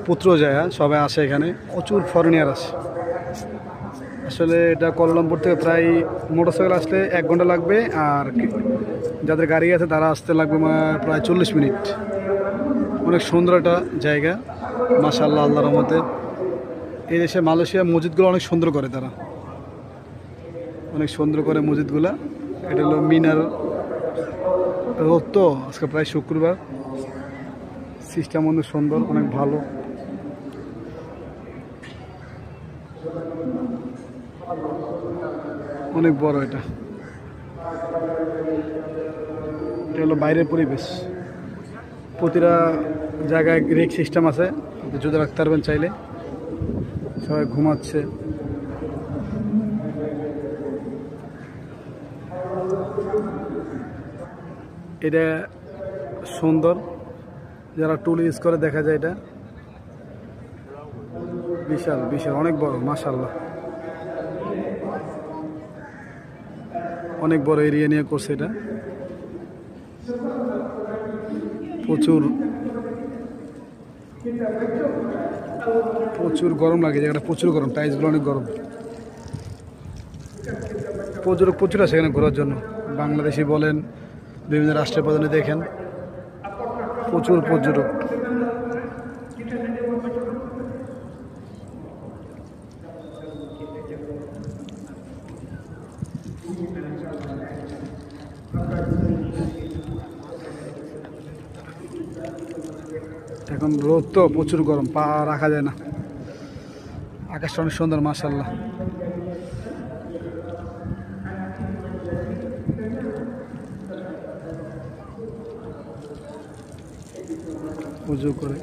পুত্রজায়া সবাই আসে এখানে, প্রচুর ফরেনিয়ার আসে। আসলে এটা কুয়ালালামপুর থেকে প্রায় মোটরসাইকেল আসলে 1 ঘন্টা লাগবে, আর যাদের গাড়ি আছে তারা আসতে লাগবে প্রায় 40 মিনিট। অনেক সুন্দর একটা জায়গা মাশাআল্লাহ, আল্লাহর রহমতে। এই দেশে মালয়েশিয়া মসজিদগুলো অনেক সুন্দর করে, তারা অনেক সুন্দর করে মসজিদগুলা। এটা হলো মিনার রোড, তো আজকে প্রায় শুক্রবার, সিস্টেম অনেক সুন্দর, অনেক ভালো। অনেক বড় এটা হলো বাইরের পরিবেশ। প্রতিটা জায়গায় রেক সিস্টেম আছে, জুতো রাখতে পারবেন চাইলে। সবাই ঘুমাচ্ছে। এটা সুন্দর, যারা টুল ইউজ করে দেখা যায়। এটা বিশাল বিশাল, অনেক বড় মাশাআল্লাহ, অনেক বড় এরিয়া নিয়ে করছে এটা। প্রচুর প্রচুর গরম লাগে জায়গাটা, প্রচুর গরম, টাইলসগুলো অনেক গরম। প্রচুর আছে এখানে ঘোরার জন্য। বাংলাদেশি বলেন, বিভিন্ন রাষ্ট্রের প্রধানে দেখেন, প্রচুর পর্যটক। এখন রোদ তো, প্রচুর গরম, পা রাখা যায় না। আকাশটা অনেক সুন্দর মাশাআল্লাহ। উজু করে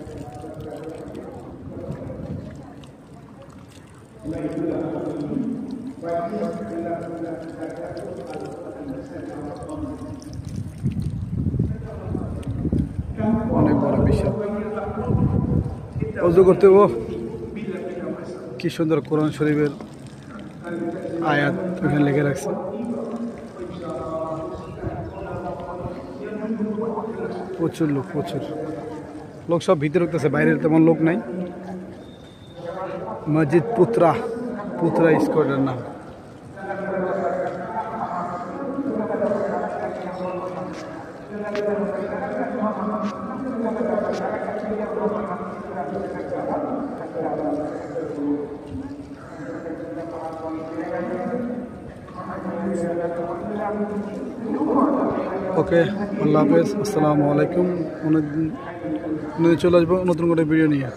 অনেক বড় বিশাল। উজু করতে কি সুন্দর কোরআন শরীফের আয়াত ওখানে লিখে রাখছে। প্রচুর লোক সব ভিতরে ঢুকতেছে, বাইরে তেমন লোক নাই। মসজিদ পুত্রা স্কোয়ারের নাম। ওকে, আল্লাহ হাফেজ, আসসালামু আলাইকুম। চলে আসবো নতুন করে ভিডিও নিয়ে।